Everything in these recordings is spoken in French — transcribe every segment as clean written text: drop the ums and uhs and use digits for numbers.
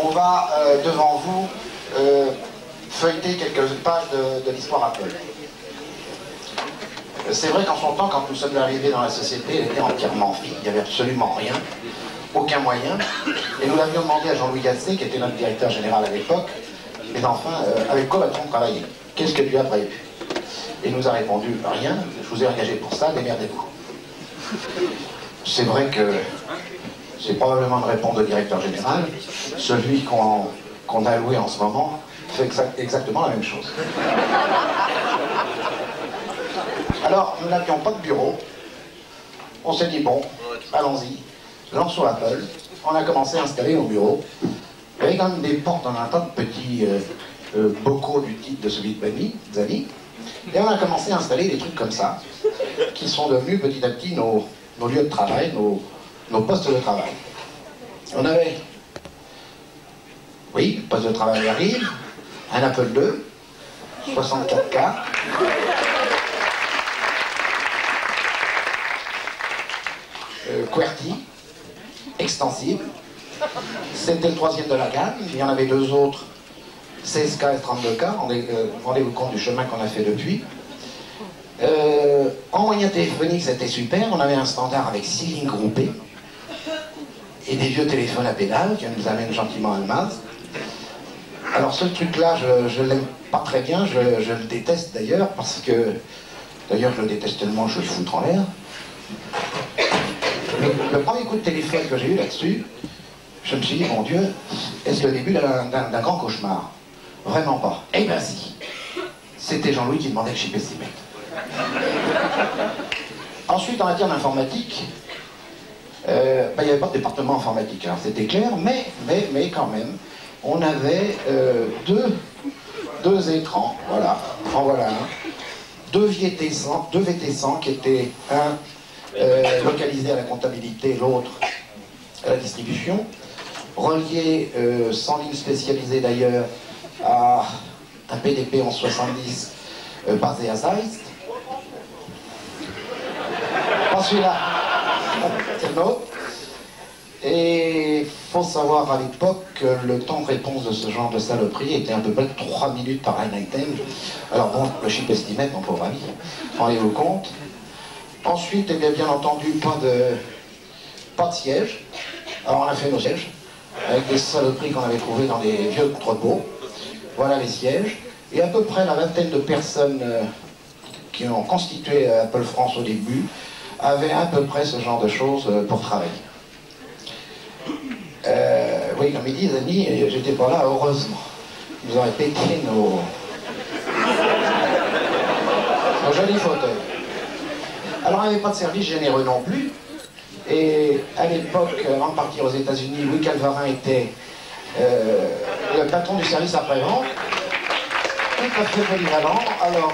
on va devant vous feuilleter quelques pages de l'histoire Apple. C'est vrai qu'en son temps, quand nous sommes arrivés dans la société, elle était entièrement vide, il n'y avait absolument rien, aucun moyen. Et nous l'avions demandé à Jean-Louis Gasset, qui était notre directeur général à l'époque, mais enfin, avec quoi va-t-on travailler? Qu'est-ce que tu as prévu? Et il nous a répondu, rien, je vous ai engagé pour ça, démerdez-vous. C'est vrai que c'est probablement une réponse de directeur général. Celui qu'on a loué en ce moment fait exactement la même chose. Alors, nous n'avions pas de bureau. On s'est dit, bon, allons-y, lançons Apple. On a commencé à installer nos bureaux. Il y avait quand même des portes dans un tas de petits bocaux du type de celui de Zani. Et on a commencé à installer des trucs comme ça, qui sont devenus petit à petit nos lieux de travail, nos postes de travail. On avait, oui, le poste de travail arrive, un Apple II, 64K, QWERTY, extensible, c'était le troisième de la gamme, il y en avait deux autres, 16K et 32K, rendez-vous compte du chemin qu'on a fait depuis. En moyen téléphonique, c'était super, on avait un standard avec 6 lignes groupées, et des vieux téléphones à pédales qui nous amènent gentiment à Almaz. Alors ce truc-là, je ne l'aime pas très bien, je le déteste d'ailleurs, parce que, d'ailleurs je le déteste tellement que je vais le foutre en l'air. Le premier coup de téléphone que j'ai eu là-dessus, je me suis dit, mon Dieu, est-ce le début d'un grand cauchemar? Vraiment pas. Eh ben si. C'était Jean-Louis qui demandait le chip estimate. Ensuite, en matière d'informatique, il n'y avait pas de département informatique, alors c'était clair, mais quand même, on avait deux écrans, voilà, en voilà un, deux VT100 qui étaient un localisé à la comptabilité, l'autre à la distribution, relié sans ligne spécialisée d'ailleurs à un PDP 1170 basé à Zeist. Pas celui-là, c'est le nôtre. Et il faut savoir à l'époque que le temps de réponse de ce genre de saloperie était à peu près 3 minutes par un item. Alors bon, le chip estimate, mon pauvre ami, rendez-vous compte. Ensuite, eh bien entendu, pas de siège. Alors on a fait nos sièges, avec des saloperies qu'on avait trouvées dans des vieux entrepôts. Voilà les sièges. Et à peu près la vingtaine de personnes qui ont constitué Apple France au début avaient à peu près ce genre de choses pour travailler. Oui, comme ils disent, Annie, j'étais pas là, heureusement. Ils auraient pété nos jolis fauteuils. Alors, il n'y avait pas de service généreux non plus. Et à l'époque, avant de partir aux États-Unis, Louis Calvarin était le patron du service après-vente. Tout à fait polyvalent. Alors,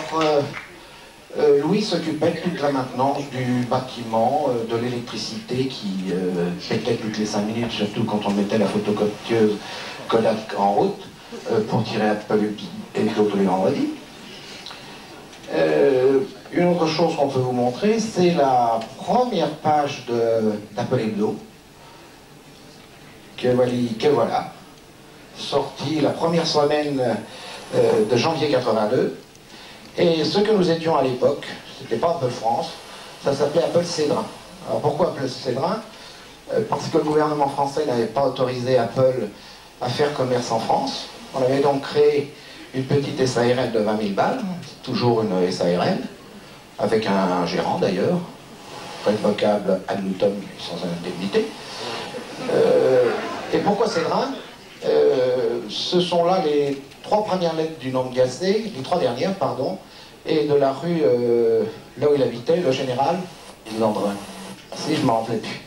Louis s'occupait de toute la maintenance du bâtiment, de l'électricité qui pétait toutes les 5 minutes, surtout quand on mettait la photocopieuse Kodak en route pour tirer Apple Hebdo tous les vendredis. Une autre chose qu'on peut vous montrer, c'est la première page d'Apple Hebdo, que voilà, sortie la première semaine de janvier 82. Et ce que nous étions à l'époque, c'était pas Apple France, ça s'appelait Apple Cédrin. Alors pourquoi Apple Cédrin? Parce que le gouvernement français n'avait pas autorisé Apple à faire commerce en France. On avait donc créé une petite SARL de 20 000 balles, toujours une SARL, avec un gérant d'ailleurs, révocable ad nutum sans indemnité. Et pourquoi Cédrin? Ce sont là les 3 premières lettres du nom de Gasset, les 3 dernières, pardon, et de la rue là où il habitait, le général Landrin. Si je m'en rappelais plus.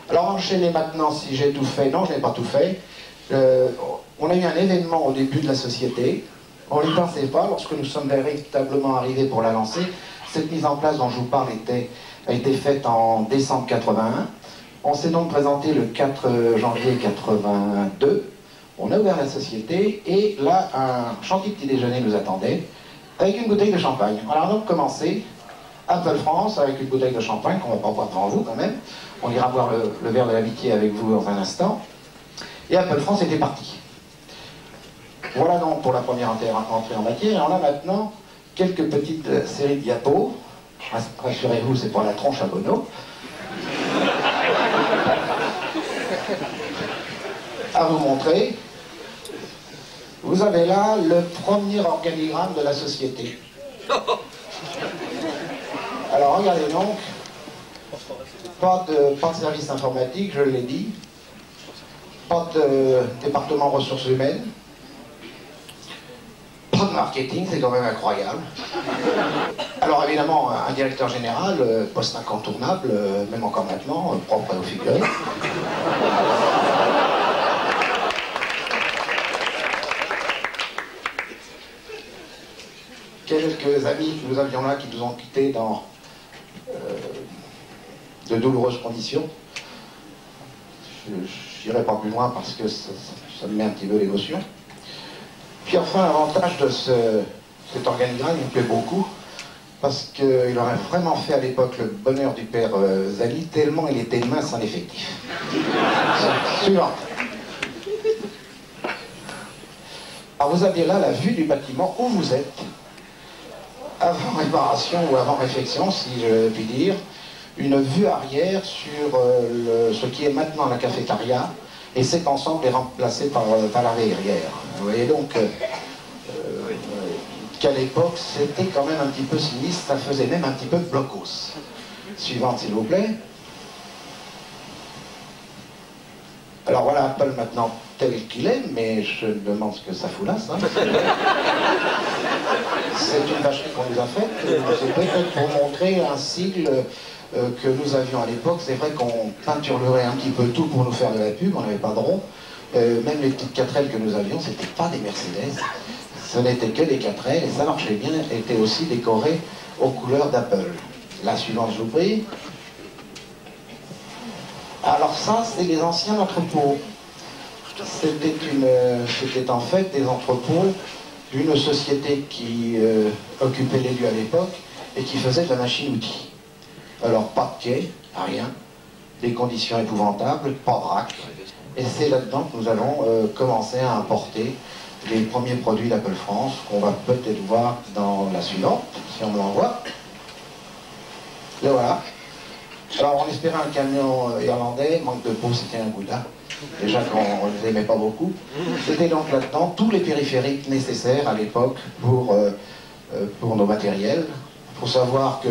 Alors enchaîner maintenant, si j'ai tout fait. Non, je n'ai pas tout fait. On a eu un événement au début de la société. On n'y pensait pas lorsque nous sommes véritablement arrivés pour la lancer. Cette mise en place dont je vous parle a été faite en décembre 81. On s'est donc présenté le 4 janvier 82. On a ouvert la société et là, un gentil petit déjeuner nous attendait avec une bouteille de champagne. On a donc commencé Apple France avec une bouteille de champagne qu'on ne va pas boire devant vous quand même. On ira boire le verre de l'amitié avec vous dans un instant. Et Apple France était parti. Voilà donc pour la première entrée en matière. Et on a maintenant quelques petites séries de diapos. Rassurez-vous, c'est pour la tronche à Bono. À vous montrer. Vous avez là le premier organigramme de la société. Alors regardez donc, pas de service informatique, je l'ai dit, pas de département ressources humaines, pas de marketing, c'est quand même incroyable. Alors évidemment, un directeur général, poste incontournable, même encore maintenant, propre et au figuré. Quelques amis que nous avions là qui nous ont quittés dans de douloureuses conditions. Je n'irai pas plus loin parce que ça me met un petit peu l'émotion. Puis enfin, l'avantage de cet organigramme, il me plaît beaucoup, parce qu'il aurait vraiment fait à l'époque le bonheur du père Zali, tellement il était mince en effectif. Suivant. Alors vous avez là la vue du bâtiment où vous êtes, avant réparation ou avant réfection, si je puis dire, une vue arrière sur ce qui est maintenant la cafétéria, et cet ensemble est remplacé par la verrière. Vous voyez donc qu'à l'époque, c'était quand même un petit peu sinistre, ça faisait même un petit peu de blocos. Suivante, s'il vous plaît. Alors voilà Apple maintenant tel qu'il est, mais je me demande ce que ça fout là, ça. C'est une vacherie qu'on nous a faite. C'est peut-être pour montrer un sigle que nous avions à l'époque. C'est vrai qu'on peinturerait un petit peu tout pour nous faire de la pub, on n'avait pas de rond. Même les petites 4L que nous avions, c'était pas des Mercedes, ce n'était que des 4L, et ça marchait bien, étaient aussi décorés aux couleurs d'Apple. La suivante, je vous prie. Alors ça, c'est les anciens entrepôts. C'était en fait des entrepôts d'une société qui occupait les lieux à l'époque et qui faisait de la machine-outil. Alors pas de quai, rien, des conditions épouvantables, pas de rack. Et c'est là-dedans que nous allons commencer à importer les premiers produits d'Apple France, qu'on va peut-être voir dans la suivante, si on me l'envoie. Le voilà. Alors on espérait un camion irlandais, manque de peau, c'était un Gouda. Déjà qu'on ne les aimait pas beaucoup. C'était donc là-dedans tous les périphériques nécessaires à l'époque pour nos matériels. Il faut savoir que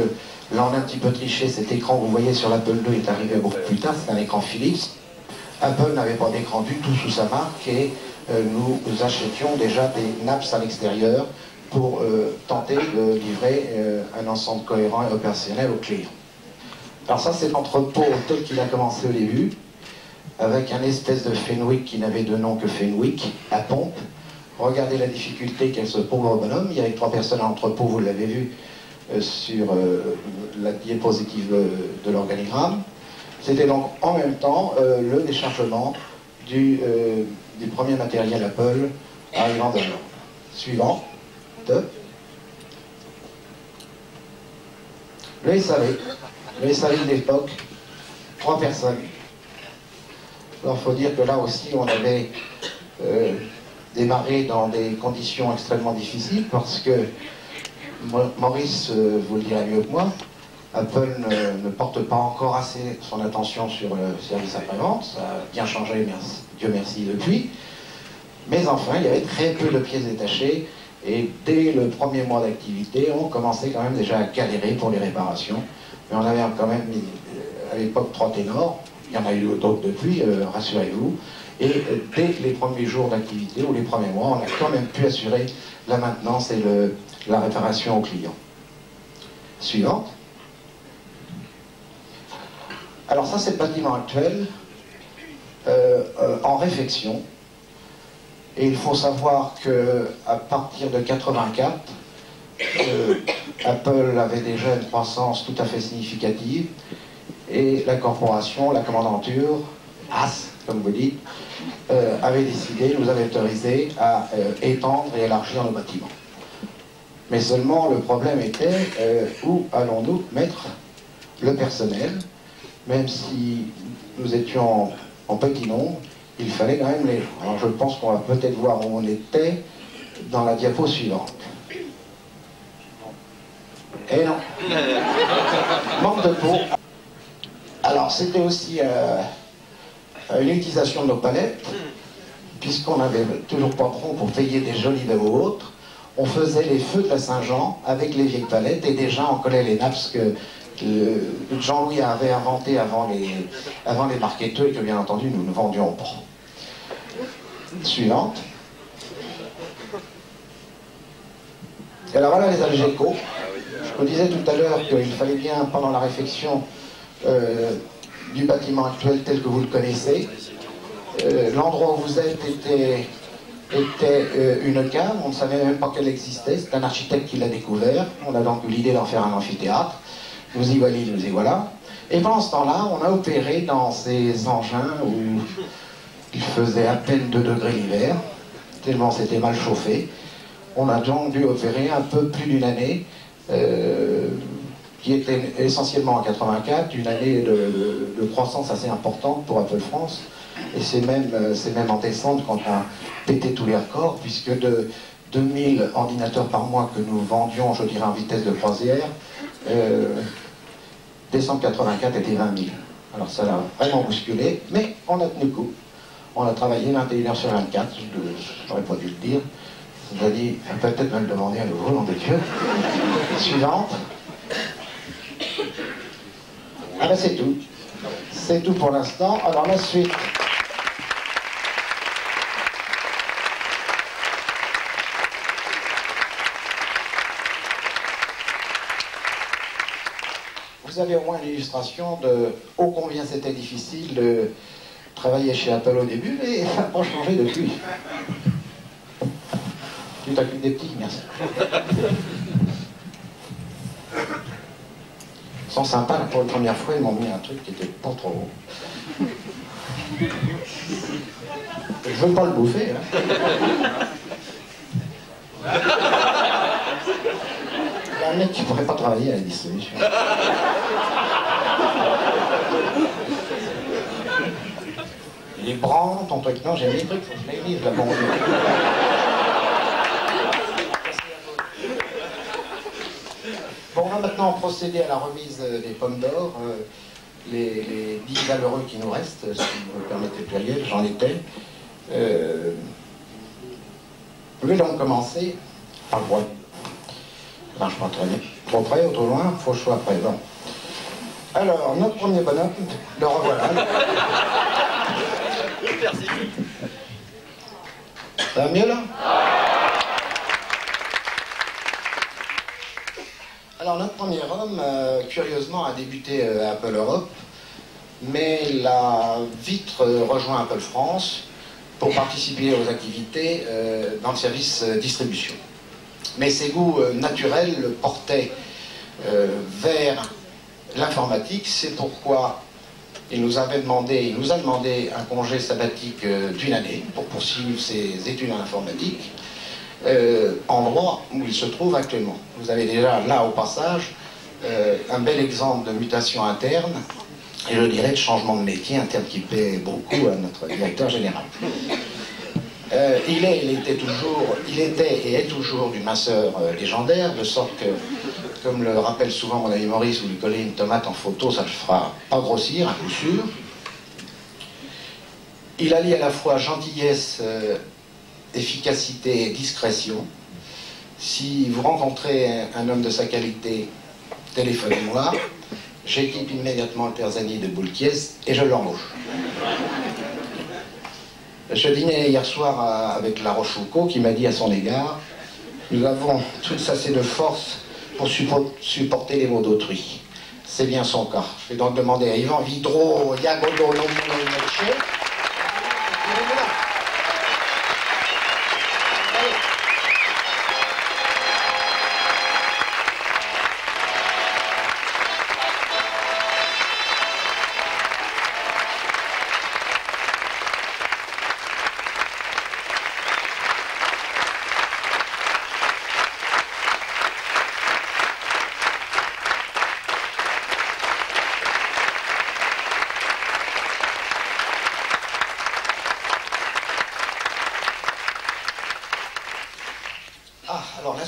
là on a un petit peu triché, cet écran que vous voyez sur l'Apple II est arrivé beaucoup plus tard, c'est un écran Philips. Apple n'avait pas d'écran du tout sous sa marque et nous achetions déjà des naps à l'extérieur pour tenter de livrer un ensemble cohérent et opérationnel aux clients. Alors ça c'est l'entrepôt tel qu'il a commencé au début, avec un espèce de Fenwick qui n'avait de nom que Fenwick, à pompe. Regardez la difficulté qu'elle se pauvre bonhomme, il y avait 3 personnes à l'entrepôt, vous l'avez vu sur la diapositive de l'organigramme. C'était donc en même temps le déchargement du premier matériel Apple arrivant de l'Europe. Suivant. Le SAV. Le SAV de l'époque, 3 personnes. Alors il faut dire que là aussi on avait démarré dans des conditions extrêmement difficiles parce que Maurice vous le dirait mieux que moi, Apple ne porte pas encore assez son attention sur le service après-vente, ça a bien changé, merci, Dieu merci, depuis. Mais enfin, il y avait très peu de pièces détachées et dès le premier mois d'activité, on commençait quand même déjà à galérer pour les réparations. Mais on avait quand même mis, à l'époque 3 ténors, il y en a eu d'autres depuis, rassurez-vous. Et dès les premiers jours d'activité ou les premiers mois, on a quand même pu assurer la maintenance et la réparation aux clients. Suivante. Alors ça c'est le bâtiment actuel en réfection. Et il faut savoir qu'à partir de 84, Apple avait déjà une croissance tout à fait significative et la corporation, la commandanture, AS comme vous dites, avait décidé, nous avait autorisé à étendre et élargir nos bâtiments. Mais seulement le problème était où allons-nous mettre le personnel, même si nous étions en petit nombre, il fallait quand même les jours. Alors je pense qu'on va peut-être voir où on était dans la diapo suivante. Et non. Manque de peau. Alors c'était aussi une utilisation de nos palettes, puisqu'on n'avait toujours pas de rond pour payer des jolies ou autres. On faisait les feux de la Saint-Jean avec les vieilles palettes et déjà on collait les nappes que Jean-Louis avait inventé avant les marketeux et que bien entendu nous ne vendions pas. Suivante. Et alors voilà les Algeco. Je vous disais tout à l'heure qu'il fallait bien, pendant la réfection du bâtiment actuel tel que vous le connaissez, l'endroit où vous êtes était une cave, on ne savait même pas qu'elle existait, c'est un architecte qui l'a découvert, on a donc eu l'idée d'en faire un amphithéâtre, nous y voilà. Et pendant ce temps-là, on a opéré dans ces engins où il faisait à peine 2 degrés l'hiver, tellement c'était mal chauffé. On a donc dû opérer un peu plus d'une année, qui était essentiellement en 84, une année de croissance assez importante pour Apple France. Et c'est même en descente qu'on a pété tous les records, puisque de 2000 ordinateurs par mois que nous vendions, je dirais en vitesse de croisière, décembre 84 était 20 000. Alors ça l'a vraiment bousculé, mais on a tenu coup. On a travaillé 21h sur 24, je n'aurais pas dû le dire. J'ai dit, peut-être me le demander à nouveau, nom de Dieu. Suivante. Ah ben c'est tout. C'est tout pour l'instant. Alors la suite. Vous avez au moins l'illustration de ô combien c'était difficile de travailler chez Apple au début, et ça n'a pas changé depuis. Tu t'occupes des petits, merci. Ils sont sympas, pour la première fois, ils m'ont mis un truc qui était pas trop haut. Je veux pas le bouffer, hein. Il y a un mec qui pourrait pas travailler à la distribution. Les brands, ton truc, non, j'ai mis des trucs, faut que je les livre, là, bon. Bon, on va maintenant procéder à la remise des pommes d'or, les 10 valeureux qui nous restent, si vous me permettez le pluriel, j'en étais. Je vais donc commencer par le roi. Ça marche pas très bien. Trop près ou trop loin, faut choix après. Bon. Alors, notre premier bonhomme, le revoilà. Merci. Ça va mieux là? Alors notre premier homme, curieusement, a débuté à Apple Europe, mais il a vite rejoint Apple France pour participer aux activités dans le service distribution. Mais ses goûts naturels le portaient vers l'informatique, c'est pourquoi il nous a demandé un congé sabbatique d'une année pour poursuivre ses études en informatique. Endroit où il se trouve actuellement. Vous avez déjà là au passage un bel exemple de mutation interne et je dirais de changement de métier, un terme qui plaît beaucoup à notre directeur général. Il était et est toujours du minceur légendaire, de sorte que, comme le rappelle souvent mon ami Maurice, vous lui collez une tomate en photo, ça ne le fera pas grossir, à coup sûr. Il allie à la fois gentillesse, efficacité et discrétion. Si vous rencontrez un homme de sa qualité, téléphonez-moi, j'équipe immédiatement le Terzani de Boulkies et je l'embauche. Je dînais hier soir avec La Rochefoucauld qui m'a dit à son égard, nous avons tous assez de force pour supporter les mots d'autrui. C'est bien son cas. Je vais donc demander à Yvan Vidro, Yagodo, Nomuno,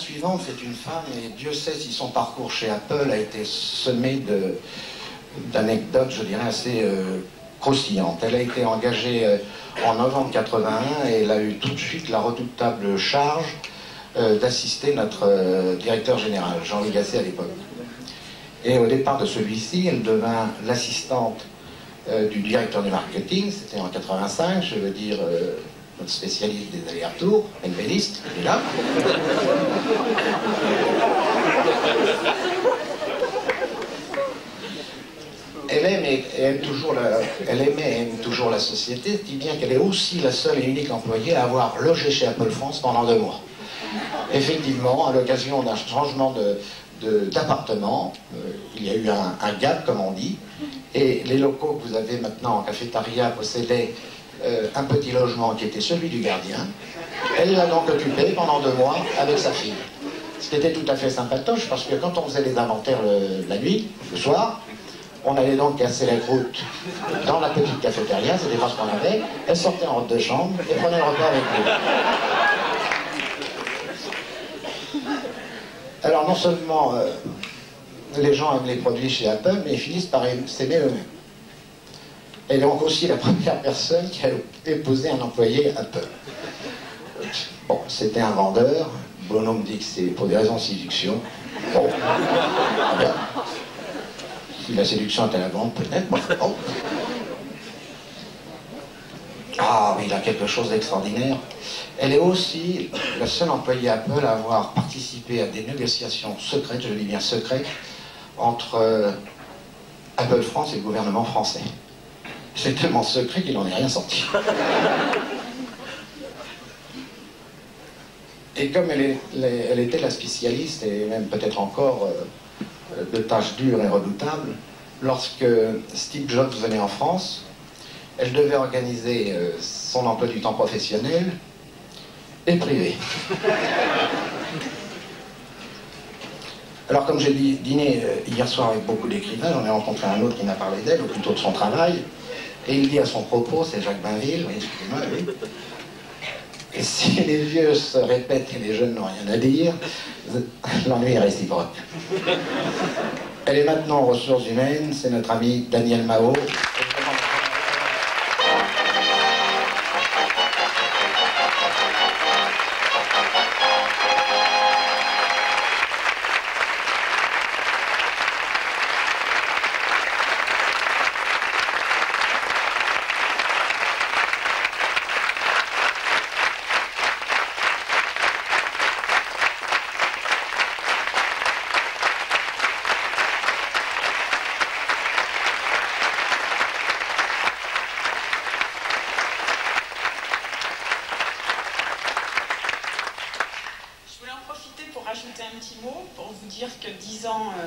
suivante, c'est une femme, et Dieu sait si son parcours chez Apple a été semé d'anecdotes, je dirais, assez croustillantes. Elle a été engagée en novembre 81 et elle a eu tout de suite la redoutable charge d'assister notre directeur général, Jean-Louis Gasset à l'époque. Et au départ de celui-ci, elle devint l'assistante du directeur du marketing, c'était en 85, je veux dire notre spécialiste des allers-retours, NVListe, il est là. Elle aimait et aime toujours la société, si bien qu'elle est aussi la seule et unique employée à avoir logé chez Apple France pendant 2 mois. Effectivement, à l'occasion d'un changement d'appartement, il y a eu un gap, comme on dit, et les locaux que vous avez maintenant en cafétéria possédaient un petit logement qui était celui du gardien. Elle l'a donc occupé pendant 2 mois avec sa fille. Ce qui était tout à fait sympatoche, parce que quand on faisait les inventaires la nuit, le soir, on allait donc casser la croûte dans la petite cafétéria, c'était pas ce qu'on avait. Elle sortait en robe de chambre et prenait le repas avec nous. Alors non seulement les gens aiment les produits chez Apple, mais ils finissent par s'aimer eux-mêmes. Elle est donc aussi la première personne qui a épousé un employé Apple. Bon, c'était un vendeur. Bonhomme dit que c'est pour des raisons de séduction. Bon, bien. Si la séduction est à la vente, peut-être. Bon. Ah, mais il a quelque chose d'extraordinaire. Elle est aussi la seule employée Apple à avoir participé à des négociations secrètes, je dis bien secrètes, entre Apple France et le gouvernement français. C'est tellement secret qu'il n'en est rien sorti. Et comme elle était la spécialiste, et même peut-être encore de tâches dures et redoutables, lorsque Steve Jobs venait en France, elle devait organiser son emploi du temps professionnel et privé. Alors comme j'ai dîné hier soir avec beaucoup d'écrivains, j'en ai rencontré un autre qui m'a parlé d'elle, ou plutôt de son travail, et il dit à son propos, c'est Jacques Bainville, oui, excusez-moi, oui. Et si les vieux se répètent et les jeunes n'ont rien à dire, l'ennui est réciproque. Elle est maintenant aux ressources humaines, c'est notre ami Daniel Mao.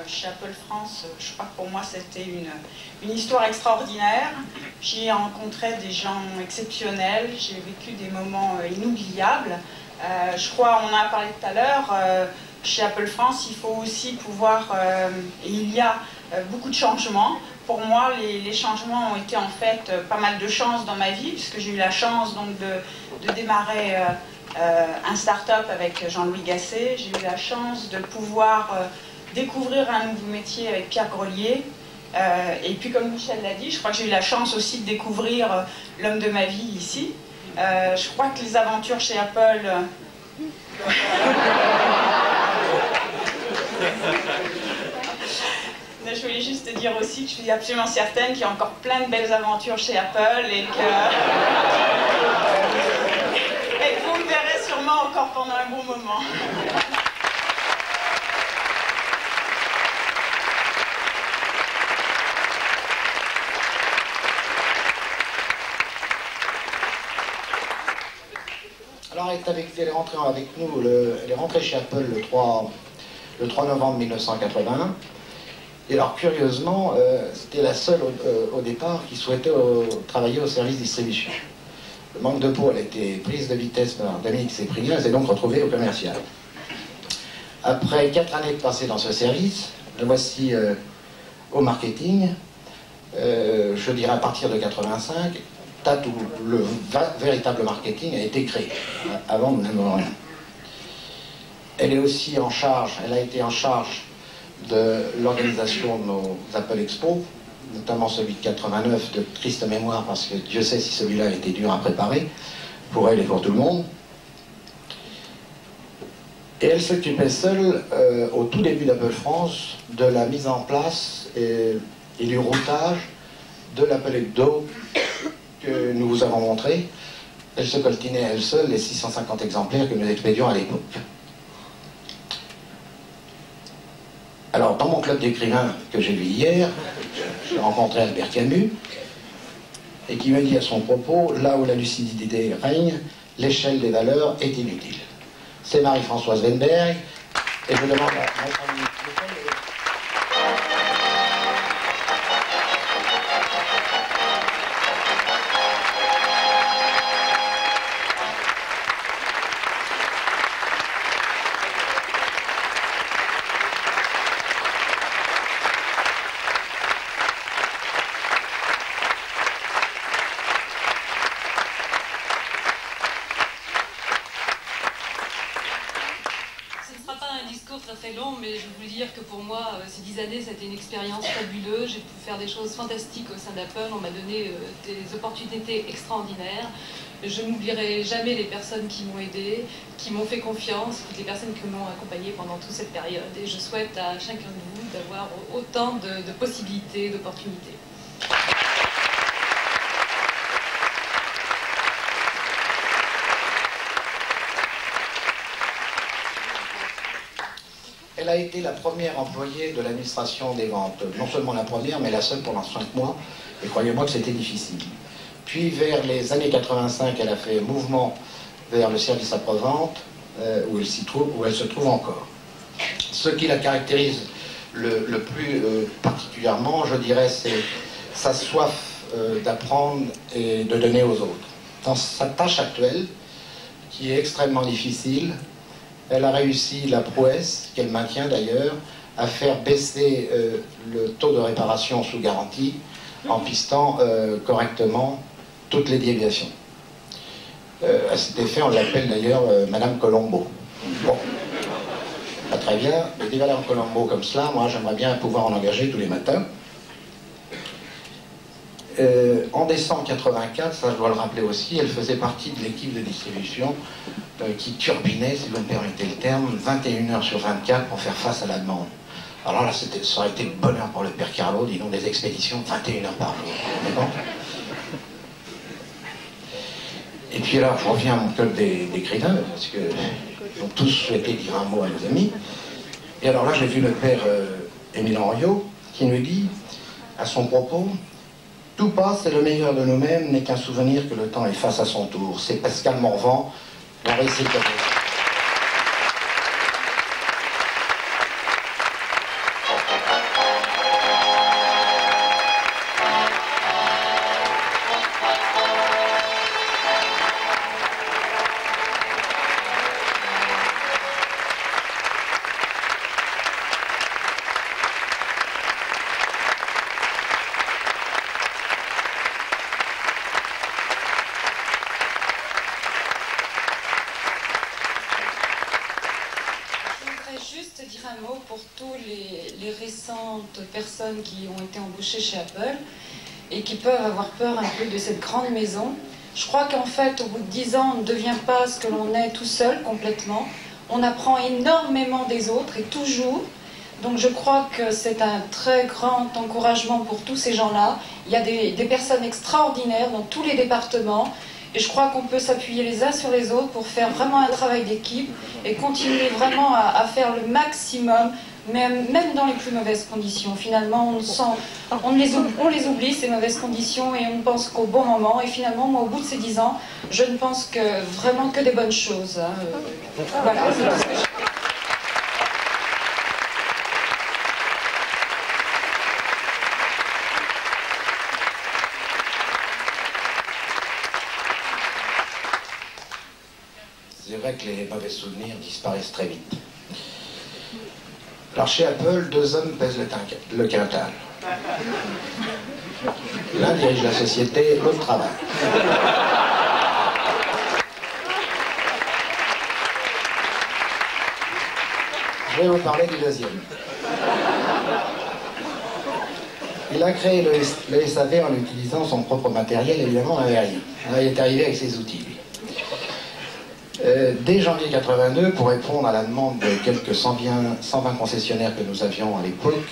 Chez Apple France, je crois que pour moi c'était une histoire extraordinaire. J'y ai rencontré des gens exceptionnels, j'ai vécu des moments inoubliables. Je crois, on en a parlé tout à l'heure, chez Apple France, il faut aussi pouvoir, et il y a beaucoup de changements. Pour moi, les changements ont été en fait pas mal de chance dans ma vie, puisque j'ai eu la chance donc de démarrer un start-up avec Jean-Louis Gasset. J'ai eu la chance de pouvoir découvrir un nouveau métier avec Pierre Grelier. Et puis comme Michel l'a dit, je crois que j'ai eu la chance aussi de découvrir l'homme de ma vie ici. Je crois que les aventures chez Apple... Je voulais juste te dire aussi que je suis absolument certaine qu'il y a encore plein de belles aventures chez Apple et que vous me verrez sûrement encore pendant un bon moment. Alors elle est rentrée avec nous, elle est rentrée chez Apple le 3 novembre 1981. Et alors curieusement, c'était la seule au départ qui souhaitait travailler au service distribution. Le manque de peau, elle a été prise de vitesse par Dominique Séprignon, elle s'est donc retrouvée au commercial. Après 4 années passées dans ce service, la voici au marketing, je dirais à partir de 85, date où le véritable marketing a été créé. Avant, nous n'avions rien. Elle est aussi en charge, elle a été en charge de l'organisation de nos Apple Expo, notamment celui de 89 de triste mémoire, parce que Dieu sait si celui-là était dur à préparer, pour elle et pour tout le monde. Et elle s'occupait seule, au tout début d'Apple France, de la mise en place et du routage de l'Apple Hebdo que nous vous avons montré. Elle se coltinait elle seule les 650 exemplaires que nous expédions à l'époque. Alors, dans mon club d'écrivains que j'ai vu hier, j'ai rencontré Albert Camus, et qui me dit à son propos, là où la lucidité règne, l'échelle des valeurs est inutile. C'est Marie-Françoise Weinberg, et je demande à notre ami... Très long, mais je veux vous dire que pour moi, ces 10 années, c'était une expérience fabuleuse. J'ai pu faire des choses fantastiques au sein d'Apple. On m'a donné des opportunités extraordinaires. Je n'oublierai jamais les personnes qui m'ont aidé, qui m'ont fait confiance, toutes les personnes qui m'ont accompagné pendant toute cette période. Et je souhaite à chacun de vous d'avoir autant de possibilités, d'opportunités. Elle a été la première employée de l'administration des ventes. Non seulement la première, mais la seule pendant 5 mois. Et croyez-moi que c'était difficile. Puis vers les années 85, elle a fait mouvement vers le service après-vente, où elle se trouve encore. Ce qui la caractérise le plus particulièrement, je dirais, c'est sa soif d'apprendre et de donner aux autres. Dans sa tâche actuelle, qui est extrêmement difficile, elle a réussi la prouesse, qu'elle maintient d'ailleurs, à faire baisser le taux de réparation sous garantie en pistant correctement toutes les déviations. À cet effet, on l'appelle d'ailleurs Madame Colombo. Bon, pas très bien, mais des Madame Colombo comme cela, moi j'aimerais bien pouvoir en engager tous les matins. En décembre 84, ça je dois le rappeler aussi, elle faisait partie de l'équipe de distribution qui turbinait, si vous me permettez le terme, 21 heures sur 24 pour faire face à la demande. Alors là, ça aurait été le bonheur pour le père Carlo, disons des expéditions 21 heures par jour. D'accord ? Et puis alors, je reviens à mon club d'écrivains, parce qu'ils ont tous souhaité dire un mot à nos amis. Et alors là, j'ai vu le père Émile Henriot, qui nous dit, à son propos, « Tout passe et le meilleur de nous-mêmes n'est qu'un souvenir que le temps efface à son tour. » C'est Pascal Morvan, la récit. Personnes qui ont été embauchées chez Apple et qui peuvent avoir peur un peu de cette grande maison. Je crois qu'en fait, au bout de 10 ans, on ne devient pas ce que l'on est tout seul complètement. On apprend énormément des autres et toujours. Donc je crois que c'est un très grand encouragement pour tous ces gens-là. Il y a des personnes extraordinaires dans tous les départements. Et je crois qu'on peut s'appuyer les uns sur les autres pour faire vraiment un travail d'équipe et continuer vraiment à faire le maximum, même dans les plus mauvaises conditions. Finalement, on les oublie, ces mauvaises conditions, et on ne pense qu'au bon moment. Et finalement, moi, au bout de ces 10 ans, je ne pense vraiment que des bonnes choses. Hein. Voilà, c'est tout ce que je... C'est vrai que les mauvais souvenirs disparaissent très vite. Alors chez Apple, 2 hommes pèsent le quintal. L'un dirige la société, l'autre travaille. Je vais vous parler du deuxième. Il a créé le SAV en utilisant son propre matériel, évidemment, on n'avait rien. Il est arrivé avec ses outils, lui. Dès janvier 82, pour répondre à la demande de quelques 120 concessionnaires que nous avions à l'époque,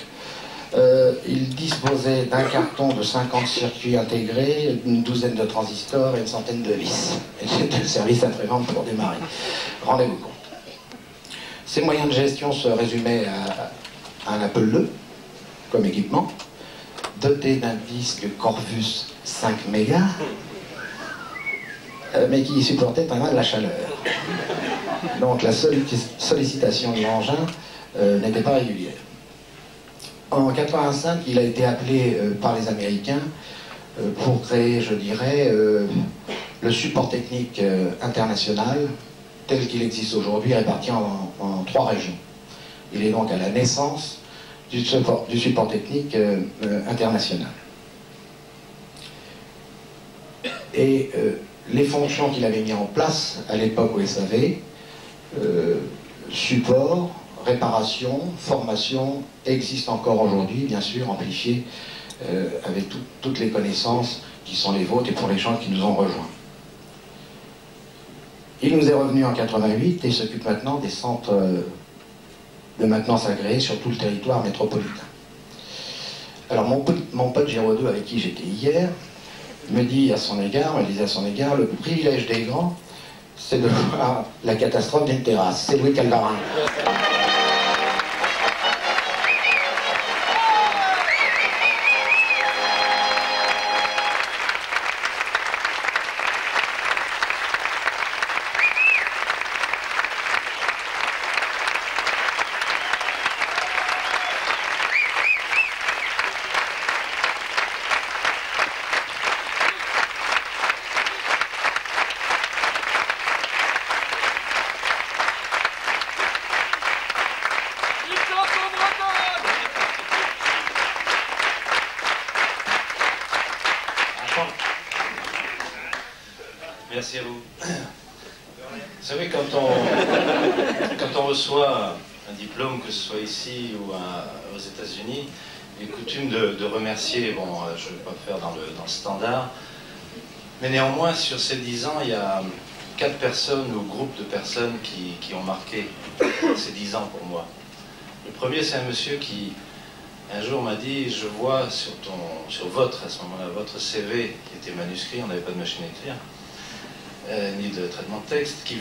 il disposait d'un carton de 50 circuits intégrés, une douzaine de transistors et une centaine de vis. Et c'était le service après-vente pour démarrer. Rendez-vous compte. Ces moyens de gestion se résumaient à un Apple II, comme équipement, doté d'un disque Corvus 5 mégas, mais qui supportait pas mal la chaleur. Donc la sollicitation de l'engin n'était pas régulière. En 85, il a été appelé par les Américains pour créer, je dirais, le support technique international tel qu'il existe aujourd'hui, réparti en 3 régions. Il est donc à la naissance du support technique international. Et les fonctions qu'il avait mis en place à l'époque au SAV, support, réparation, formation, existent encore aujourd'hui, bien sûr, amplifiées avec toutes les connaissances qui sont les vôtres et pour les gens qui nous ont rejoints. Il nous est revenu en 88 et s'occupe maintenant des centres de maintenance agréés sur tout le territoire métropolitain. Alors mon pote Géraudeux, avec qui j'étais hier, me disait à son égard, le privilège des grands, c'est de voir la catastrophe d'une terrasse. C'est Louis Calvarin. Merci à vous. Vous savez, quand on reçoit un diplôme, que ce soit ici ou aux États-Unis, il est coutume de remercier, bon, je ne vais pas faire dans le standard, mais néanmoins, sur ces 10 ans, il y a 4 personnes ou groupes de personnes qui ont marqué ces 10 ans pour moi. Le premier, c'est un monsieur qui, un jour, m'a dit, je vois sur votre, à ce moment-là, votre CV, qui était manuscrit, on n'avait pas de machine à écrire, ni de traitement de texte, qui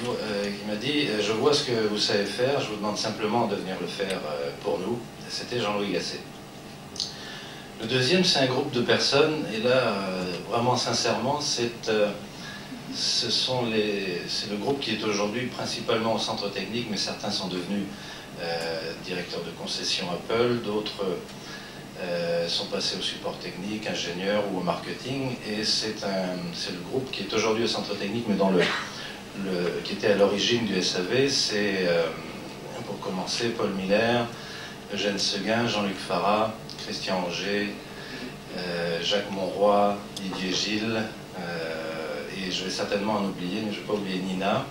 m'a dit « Je vois ce que vous savez faire, je vous demande simplement de venir le faire pour nous ». C'était Jean-Louis Gasset. Le deuxième, c'est un groupe de personnes, et là, vraiment sincèrement, c'est le groupe qui est aujourd'hui principalement au centre technique, mais certains sont devenus directeurs de concession Apple, d'autres sont passés au support technique, ingénieurs ou au marketing, et c'est le groupe qui est aujourd'hui au centre technique, mais qui était à l'origine du SAV. C'est, pour commencer, Paul Miller, Eugène Seguin, Jean-Luc Farah, Christian Auger, Jacques Monroy, Didier Gilles, et je vais certainement en oublier, mais je ne vais pas oublier Nina,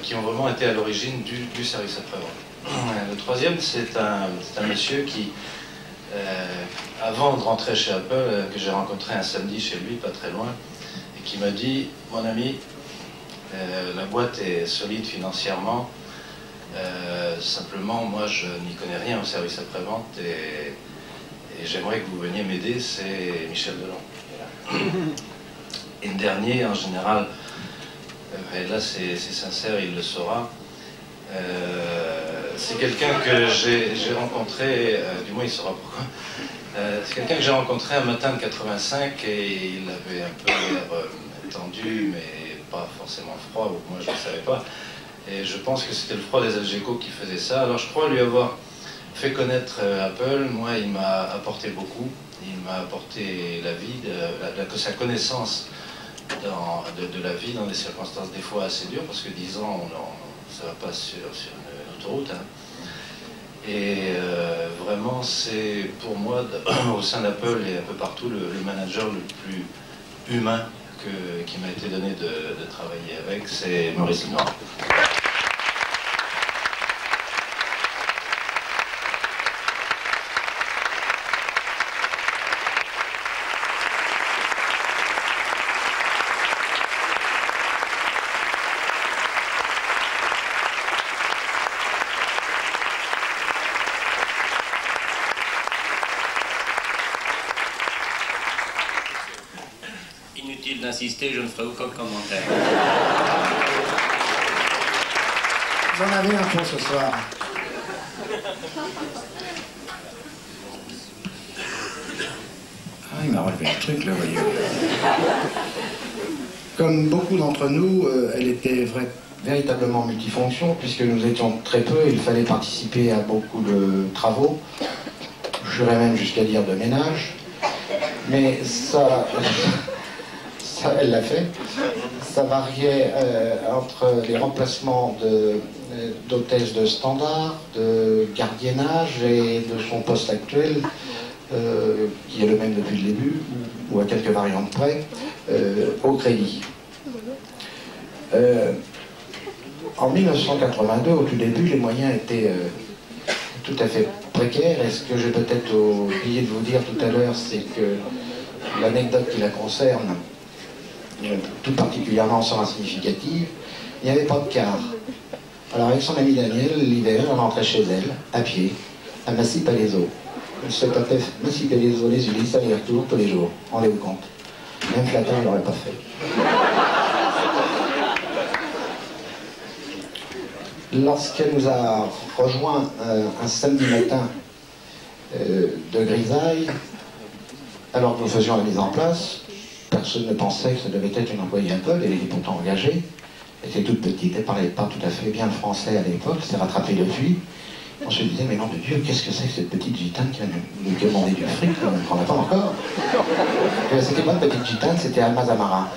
qui ont vraiment été à l'origine du service après-vente. Le troisième, c'est un monsieur qui, avant de rentrer chez Apple, que j'ai rencontré un samedi chez lui, pas très loin, et qui m'a dit « Mon ami, la boîte est solide financièrement, simplement moi je n'y connais rien au service après-vente et j'aimerais que vous veniez m'aider, c'est Michel Delon. » Et le dernier, en général, et là c'est sincère, il le saura, c'est quelqu'un que j'ai rencontré, du moins il saura pourquoi, c'est quelqu'un que j'ai rencontré un matin de 85 et il avait un peu l'air tendu mais pas forcément froid, ou moi je ne le savais pas, et je pense que c'était le froid des Algeco qui faisait ça. Alors je crois lui avoir fait connaître Apple. Moi il m'a apporté beaucoup, il m'a apporté la vie, sa connaissance de la vie dans des circonstances des fois assez dures, parce que 10 ans ça va pas sur une autoroute, hein. Et vraiment c'est pour moi au sein d'Apple et un peu partout le manager le plus humain qui m'a été donné de travailler avec, c'est Maurice Lenoir. insistez, je ne ferai aucun commentaire. Vous en avez un peu ce soir. Ah, il m'a relevé le truc, là, voyez. Comme beaucoup d'entre nous, elle était véritablement multifonction, puisque nous étions très peu, il fallait participer à beaucoup de travaux. J'irais même jusqu'à dire de ménage. Mais ça elle l'a fait. Ça variait entre les remplacements d'hôtesse de standard, de gardiennage et de son poste actuel, qui est le même depuis le début, ou à quelques variantes près, au crédit. En 1982, au tout début, les moyens étaient tout à fait précaires. Et ce que j'ai peut-être oublié de vous dire tout à l'heure, c'est que l'anecdote qui la concerne, tout particulièrement sera significative, il n'y avait pas de car. Alors avec son ami Daniel, l'hiver, on rentrait chez elle, à pied, à Massy-Palaiseau. Elle se tapait Massy-Palaiseau, les Ulysses, aller-retour tous les jours, rendez-vous compte. Même Platon, il l'aurait pas fait. Lorsqu'elle nous a rejoint un samedi matin de grisaille, alors que nous faisions la mise en place, personne ne pensait que ça devait être une employée Apple. Elle était pourtant engagée, elle était toute petite, elle ne parlait pas tout à fait bien le français à l'époque, s'est rattrapée depuis. On se disait, mais nom de Dieu, qu'est-ce que c'est que cette petite gitane qui va nous demander du fric, on ne prendra pas encore. C'était pas une petite gitane, c'était Alma Zamara.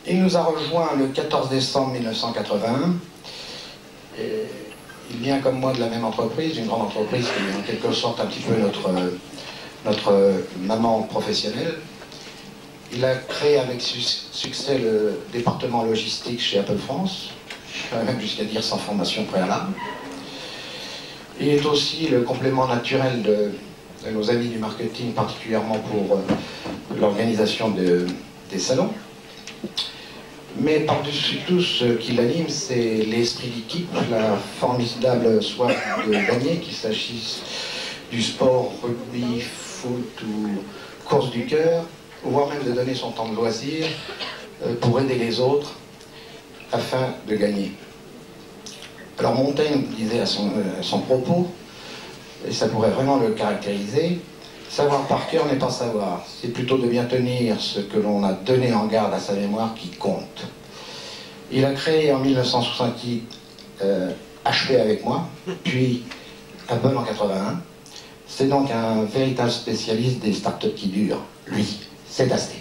Il nous a rejoint le 14 décembre 1981. Il vient comme moi de la même entreprise, une grande entreprise qui est en quelque sorte un petit peu notre maman professionnelle. Il a créé avec succès le département logistique chez Apple France, je vais même jusqu'à dire sans formation préalable. Il est aussi le complément naturel de nos amis du marketing, particulièrement pour l'organisation des salons. Mais par-dessus tout, ce qui l'anime, c'est l'esprit d'équipe, la formidable soif de gagner, qu'il s'agisse du sport, rugby, foot ou course du cœur, voire même de donner son temps de loisir pour aider les autres afin de gagner. Alors Montaigne disait à son propos, et ça pourrait vraiment le caractériser, savoir par cœur n'est pas savoir, c'est plutôt de bien tenir ce que l'on a donné en garde à sa mémoire qui compte. Il a créé en 1968 HP avec moi, puis Apple en 81. C'est donc un véritable spécialiste des startups qui durent. Lui, c'est Asté.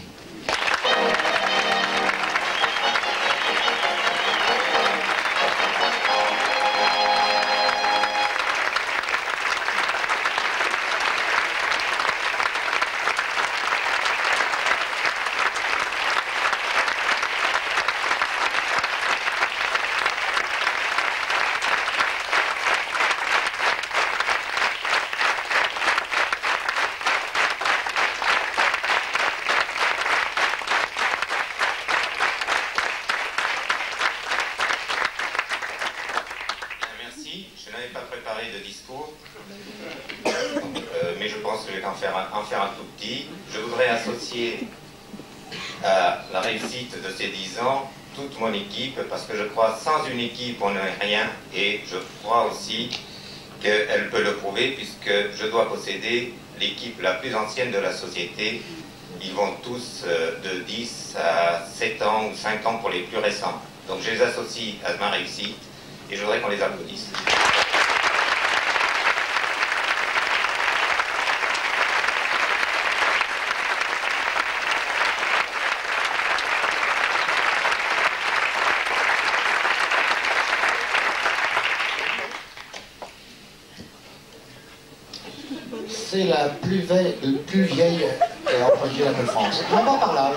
Mais je pense que je vais en faire un tout petit. Je voudrais associer à la réussite de ces 10 ans toute mon équipe, parce que je crois sans une équipe on n'est rien, et je crois aussi qu'elle peut le prouver, puisque je dois posséder l'équipe la plus ancienne de la société. Ils vont tous de 10 à 7 ans ou 5 ans pour les plus récents. Donc je les associe à ma réussite et je voudrais qu'on les applaudisse. c'est la plus vieille entreprise de France. Non, pas par l'âge,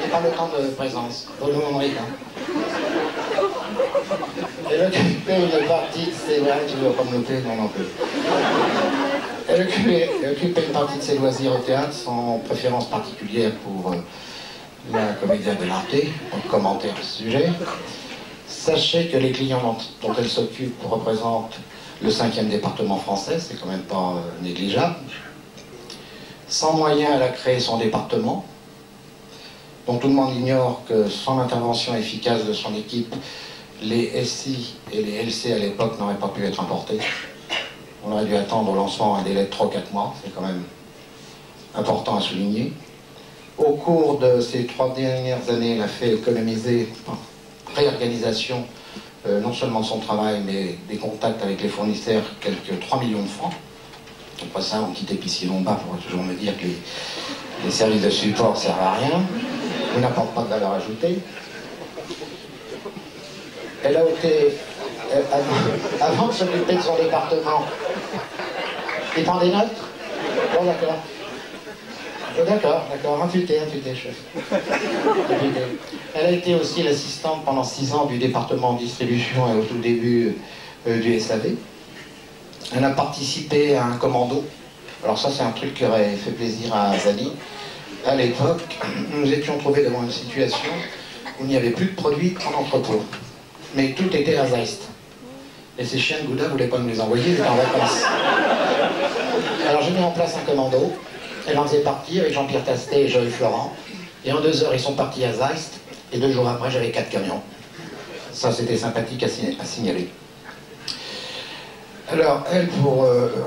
mais par le temps de présence. Bruno Henrique. Elle occupait une partie de ses... Ouais, tu veux pas me noter? Non, non plus. Elle occupait une partie de ses loisirs au théâtre, sans préférence particulière pour la comédie dell'arte, pour commenter le sujet. Sachez que les clients dont elle s'occupe représentent le 5e département français, c'est quand même pas négligeable. Sans moyens, elle a créé son département, dont tout le monde ignore que sans l'intervention efficace de son équipe, les SI et les LC à l'époque n'auraient pas pu être importés. On aurait dû attendre au lancement un délai de 3-4 mois, c'est quand même important à souligner. Au cours de ces 3 dernières années, elle a fait économiser, réorganisation, non seulement de son travail, mais des contacts avec les fournisseurs, quelques 3 millions de francs. Après ça, mon petit épicier Lombard pourrait toujours me dire que les services de support ne servent à rien, ou n'apportent pas de valeur ajoutée. Elle a été, avant de s'occuper de son département, il prend des notes? Bon, d'accord. D'accord, infutez, chef. Infutez. Elle a été aussi l'assistante pendant 6 ans du département de distribution et au tout début du SAV. Elle a participé à un commando. Alors ça, c'est un truc qui aurait fait plaisir à Zali. À l'époque, nous étions trouvés devant une situation où il n'y avait plus de produits en entrepôt. Mais tout était à Zeist. Et ces chiens de Gouda ne voulaient pas nous les envoyer, ils étaient en vacances. Alors j'ai mis en place un commando. Elle en faisait partie avec Jean-Pierre Tastet et Joël Florent. Et en 2 heures, ils sont partis à Zeist. Et 2 jours après, j'avais 4 camions. Ça, c'était sympathique à signaler. Alors, elle,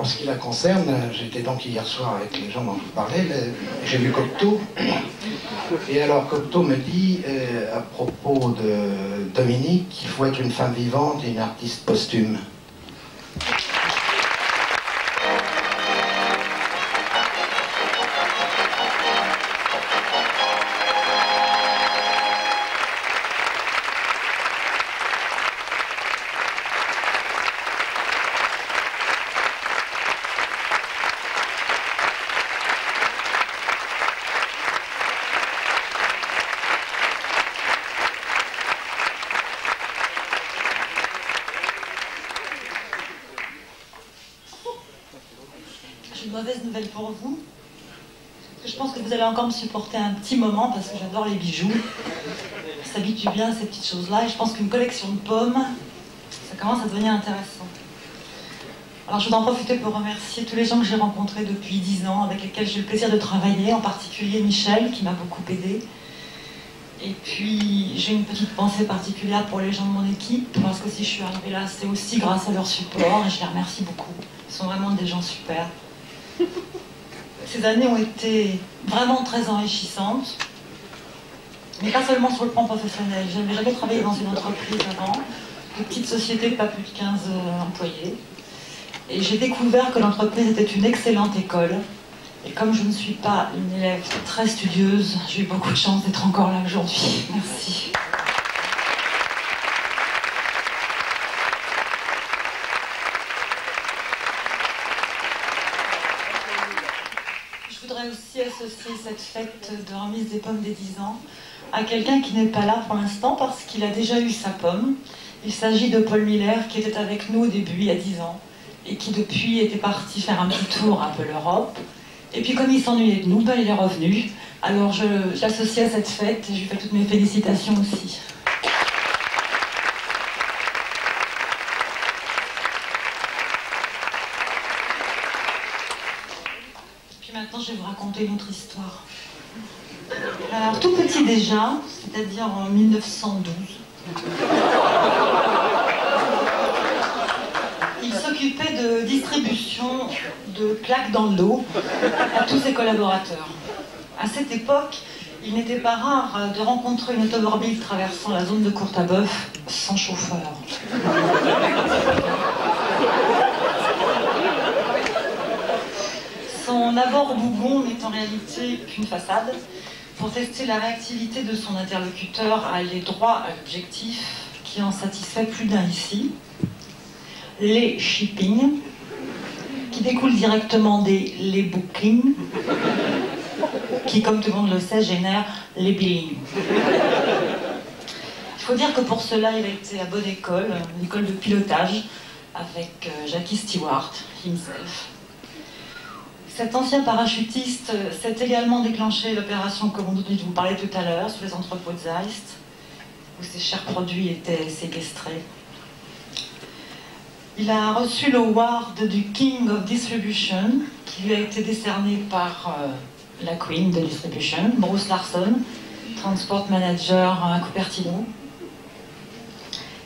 en ce qui la concerne, j'étais donc hier soir avec les gens dont je vous parlais, j'ai vu Cocteau. Et alors, Cocteau me dit, à propos de Dominique, qu'il faut être une femme vivante et une artiste posthume. Mauvaise nouvelle pour vous. Je pense que vous allez encore me supporter un petit moment parce que j'adore les bijoux. On s'habitue bien à ces petites choses-là et je pense qu'une collection de pommes, ça commence à devenir intéressant. Alors je voudrais en profiter pour remercier tous les gens que j'ai rencontrés depuis 10 ans, avec lesquels j'ai eu le plaisir de travailler, en particulier Michel qui m'a beaucoup aidé. Et puis j'ai une petite pensée particulière pour les gens de mon équipe, parce que si je suis arrivée là, c'est aussi grâce à leur support et je les remercie beaucoup. Ils sont vraiment des gens super. Ces années ont été vraiment très enrichissantes, mais pas seulement sur le plan professionnel. Je n'avais jamais travaillé dans une entreprise avant, une petite société de pas plus de 15 employés. Et j'ai découvert que l'entreprise était une excellente école. Et comme je ne suis pas une élève très studieuse, j'ai eu beaucoup de chance d'être encore là aujourd'hui. Merci. Je voudrais aussi associer cette fête de remise des pommes des 10 ans à quelqu'un qui n'est pas là pour l'instant parce qu'il a déjà eu sa pomme. Il s'agit de Paul Miller qui était avec nous au début, il y a 10 ans, et qui depuis était parti faire un petit tour un peu l'Europe. Et puis comme il s'ennuyait de nous, ben, il est revenu. Alors j'associe à cette fête et je lui fais toutes mes félicitations aussi. Puis maintenant je vais vous raconter une autre histoire. Alors tout petit déjà, c'est-à-dire en 1912, il s'occupait de distribution de claques dans le dos à tous ses collaborateurs. À cette époque, il n'était pas rare de rencontrer une automobile traversant la zone de Courtabœuf sans chauffeur. Son abord bougon n'est en réalité qu'une façade. Pour tester la réactivité de son interlocuteur, aller droit à l'objectif qui en satisfait plus d'un ici. Les shipping. qui découle directement des les bookings, qui, comme tout le monde le sait, génèrent les billings. Il faut dire que pour cela, il a été à bonne école, une école de pilotage, avec Jackie Stewart, himself. Cet ancien parachutiste s'est également déclenché l'opération comme dont je vous parlais tout à l'heure, sous les entrepôts de Zeist, où ses chers produits étaient séquestrés. Il a reçu l'award du King of Distribution, qui lui a été décerné par la Queen de Distribution, Bruce Larson, Transport Manager à Cupertino.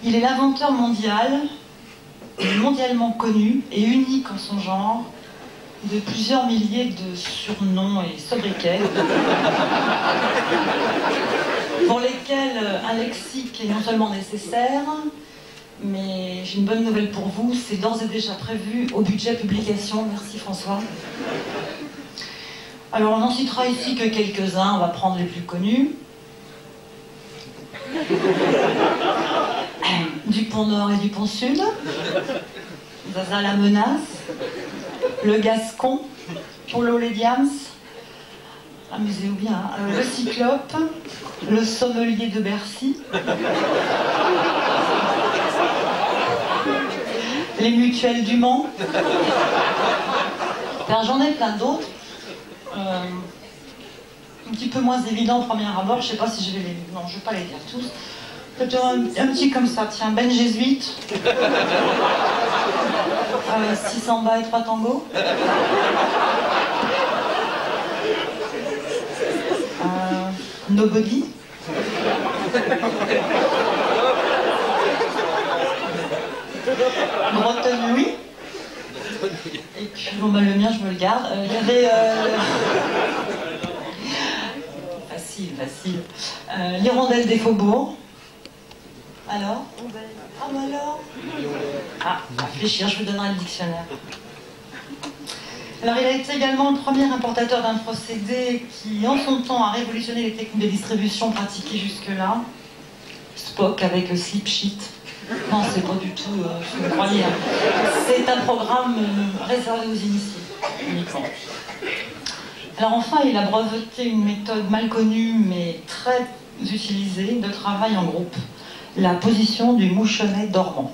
Il est l'inventeur mondial, mondialement connu et unique en son genre, de plusieurs milliers de surnoms et sobriquets, pour lesquels un lexique est non seulement nécessaire, mais j'ai une bonne nouvelle pour vous, c'est d'ores et déjà prévu au budget publication. Merci François. Alors on n'en citera ici que quelques-uns, on va prendre les plus connus. Du Pont Nord et du Pont Sud, Zaza la Menace, le Gascon, Polo les Diams, amusez-vous bien, hein, le Cyclope, le Sommelier de Bercy, les Mutuelles du Mans. J'en ai plein d'autres, un petit peu moins évidents au premier abord, je ne sais pas si je vais les... Non, je ne vais pas les dire tous. Plutôt un petit comme ça, tiens, Ben Jésuite, 6 samba et 3 tangos, Nobody, Breton Louis, et puis bon, bah, le mien je me le garde. Il y avait facile, l'Hirondelle des Faubourgs. Alors? Ah bah alors? Ah, réfléchir, je vous donnerai le dictionnaire. Alors il a été également le premier importateur d'un procédé qui en son temps a révolutionné les techniques de distribution pratiquées jusque-là. Spock avec le slip sheet. Non, c'est pas du tout ce que vous croyez. C'est un programme réservé aux initiés, uniquement. Alors enfin, il a breveté une méthode mal connue mais très utilisée de travail en groupe. La position du mouchonnet dormant.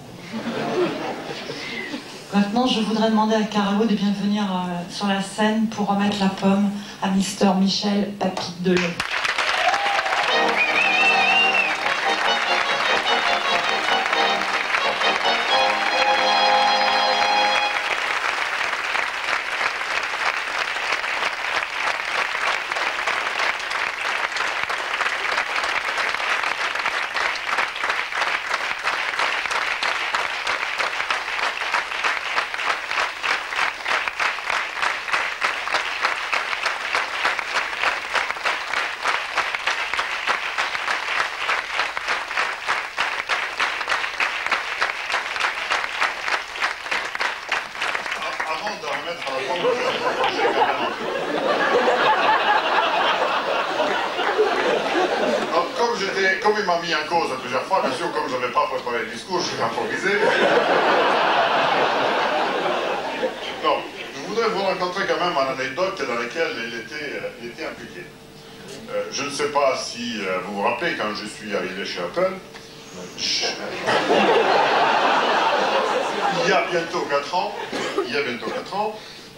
Maintenant, je voudrais demander à Carlo de bien venir sur la scène pour remettre la pomme à Mister Michel Papy Delay. Comme il m'a mis en cause plusieurs fois, bien sûr, comme je n'avais pas préparé le discours, je suis improvisé. Non, je voudrais vous raconter quand même une anecdote dans laquelle il était impliqué. Je ne sais pas si vous vous rappelez, quand je suis arrivé chez Apple, il y a bientôt 4 ans,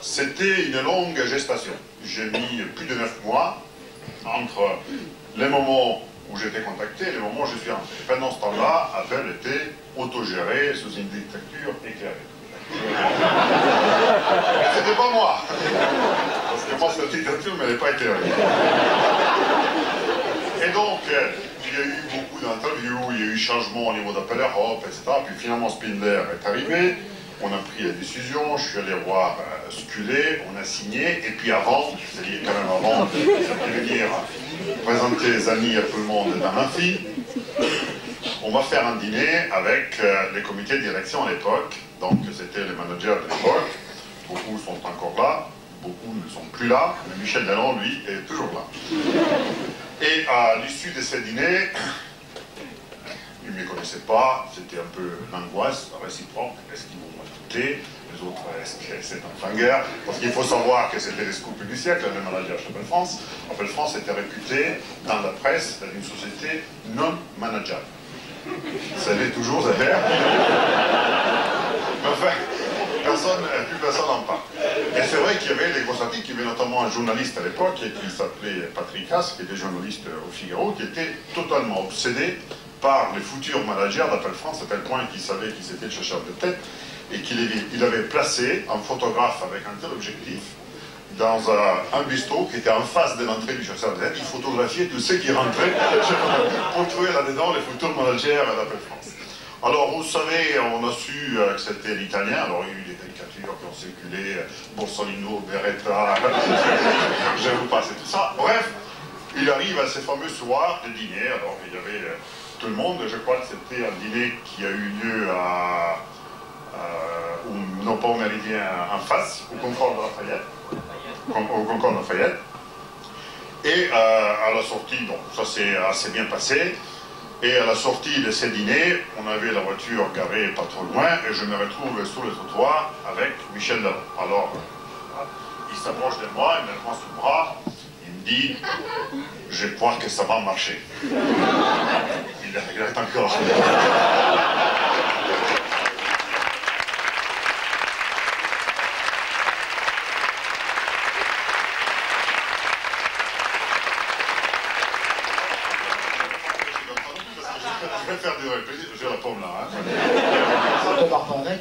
c'était une longue gestation. J'ai mis plus de 9 mois entre les moments où j'étais contacté et le moment où je suis rentré. Pendant ce temps-là, Apple était autogéré sous une dictature éclairée. C'était pas moi. Parce que moi, cette dictature n'avait pas été réglée. Et donc, il y a eu beaucoup d'interviews, il y a eu changement au niveau d'Apple Europe, etc. Puis finalement, Spindler est arrivé. On a pris la décision, je suis allé voir Scully, on a signé, et puis avant, c'est-à-dire quand même avant de venir présenter les amis à tout le monde dans l'amphi, on va faire un dîner avec les comités de direction à l'époque, donc c'était les managers de l'époque, beaucoup sont encore là, beaucoup ne sont plus là, mais Michel Dallon, lui, est toujours là. Et à l'issue de ce dîner, ne me connaissaient pas, c'était un peu l'angoisse réciproque, est-ce qu'ils vont m'écouter, les autres, est-ce que c'est un flingueur? Parce qu'il faut savoir que c'était les scoops du siècle, le manager chez Appel France. Appel France était réputé dans la presse d'une société non manageable. Ça l'est toujours d'ailleurs. Enfin, plus personne n'en parle. Et c'est vrai qu'il y avait des gros articles, il y avait notamment un journaliste à l'époque qui s'appelait Patrick Haas, qui était journaliste au Figaro, qui était totalement obsédé par les futurs managers d'Appel France, à tel point qu'il savait qui c'était le chercheur de tête, et qu'il avait placé un photographe avec un tel objectif dans un bistrot qui était en face de l'entrée du chasseur de tête. Il photographiait tous ceux qui rentraient pour trouver là-dedans les futurs managers d'Appel France. Alors, vous savez, on a su que c'était l'italien. Alors, il y a eu des caricatures qui ont circulé, Borsalino, Beretta, je vais vous passer tout ça. Bref, il arrive à ces fameux soirs de dîner. Alors, il y avait tout le monde. Je crois que c'était un dîner qui a eu lieu non pas au Méridien, en face, au Concorde de Lafayette. Et à la sortie, donc, ça s'est assez bien passé. Et à la sortie de ces dîners, on avait la voiture garée pas trop loin, et je me retrouve sur le trottoir avec Michel Lalonde. Alors, il s'approche de moi, il me prend sous le bras, il me dit « Je crois que ça va marcher ». Il regrette encore. J'ai la pomme là. Ça te part pas avec.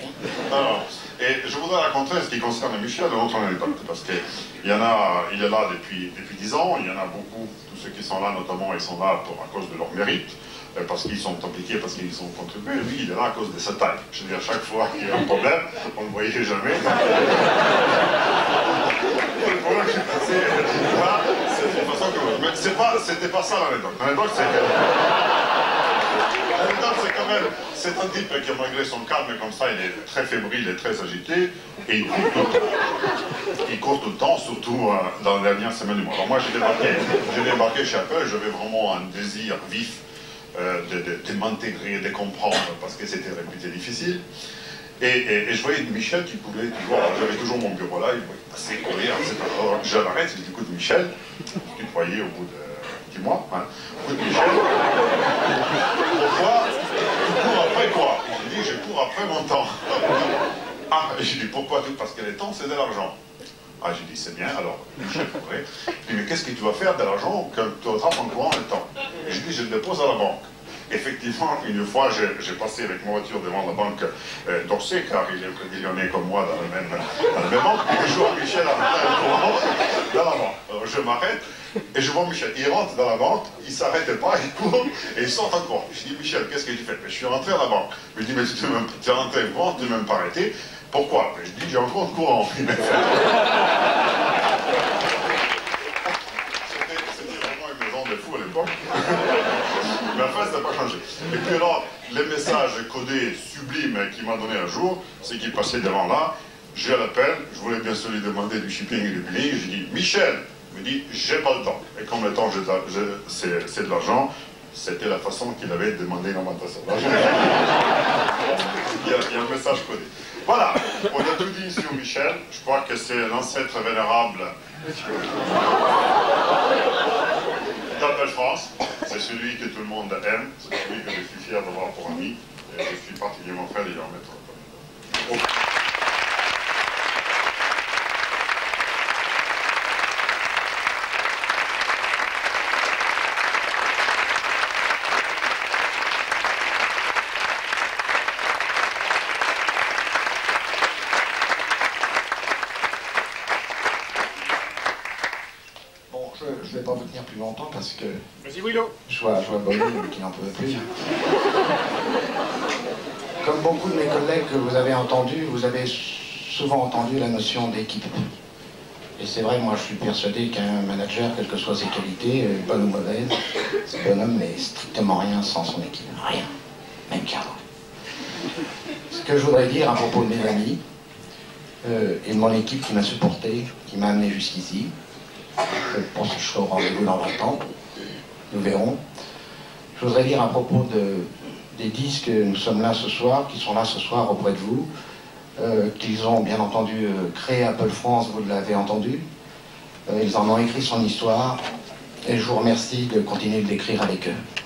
Alors, et je voudrais raconter ce qui concerne Michel, une autre anecdote, parce qu'il il est là depuis 10 ans, il y en a beaucoup, tous ceux qui sont là notamment, ils sont là à cause de leur mérite, parce qu'ils sont impliqués, parce qu'ils ont contribué, lui il est là à cause de sa taille. Je veux dire, chaque fois qu'il y a un problème, on ne le voyait jamais. Le problème qui est passé, là, c'est une façon que... Mais c'était pas ça l'anecdote. L'anecdote, c'est que... c'est quand même, c'est un type qui, malgré son calme comme ça, il est très fébrile et très agité, et il court tout le temps. Il court tout le temps, surtout dans les dernières semaines du mois. Alors moi, j'ai débarqué chez Apple, j'avais vraiment un désir vif de m'intégrer, de comprendre, parce que c'était réputé difficile. Et je voyais Michel qui pouvait toujours, j'avais toujours mon bureau là, il voyait passer, courir, etc. Alors je l'arrête, je dis, écoute Michel, tu te voyais au bout de 10 mois, hein. Écoute Michel, pourquoi tu cours après quoi? Je dis, je cours après mon temps. Ah, je dis, pourquoi? Parce que le temps c'est de l'argent. Ah, j'ai dit, c'est bien, alors, Michel, ouais. Je dis, mais qu'est-ce que tu vas faire de l'argent quand tu attrapes en courant le temps? Et je dis, je le dépose à la banque. Effectivement, une fois, j'ai passé avec ma voiture devant la banque d'Orsay, car il est crédillionné comme moi dans la même banque, et je vois Michel arriver en courant dans la banque. Alors je m'arrête, et je vois Michel, il rentre dans la banque, il ne s'arrête pas, il court, et il sort encore. Je dis, Michel, qu'est-ce que tu fais? Je suis rentré à la banque. Il me dit, mais tu es rentré en courant, tu ne m'as même pas arrêté. Pourquoi? Je dis, j'ai un compte courant. C'était vraiment une maison de fous à l'époque. Mais enfin, ça n'a pas changé. Et puis alors, les messages codés sublimes qu'il m'a donné un jour, c'est qu'il passait devant là, j'ai l'appel, je voulais bien sûr lui demander du shipping et du billing, j'ai dit, Michel, il me dit, j'ai pas le temps. Et comme le temps, c'est de l'argent, c'était la façon qu'il avait demandé une augmentation d'argent. Il y a un message codé. Voilà, on a tout dit sur Michel, je crois que c'est l'ancêtre vénérable d'Appel France, c'est celui que tout le monde aime, c'est celui que je suis fier d'avoir pour ami, et je suis particulièrement fier d'y en mettre. Je ne vais pas vous tenir plus longtemps parce que Vas-y, Willow. je vois Bonnie qui n'en pouvait plus. Comme beaucoup de mes collègues que vous avez entendus, vous avez souvent entendu la notion d'équipe. Et c'est vrai, moi je suis persuadé qu'un manager, quelles que soient ses qualités, bonnes ou mauvaises, ce bonhomme n'est strictement rien sans son équipe. Rien. Même qu'avant. Ce que je voudrais dire à propos de mes amis et de mon équipe qui m'a supporté, qui m'a amené jusqu'ici, je pense que je serai au rendez-vous dans 20 ans, nous verrons. Je voudrais dire à propos des disques, nous sommes là ce soir, qui sont là ce soir auprès de vous, qu'ils ont bien entendu créé Apple France, vous l'avez entendu. Ils en ont écrit son histoire, et je vous remercie de continuer de l'écrire avec eux.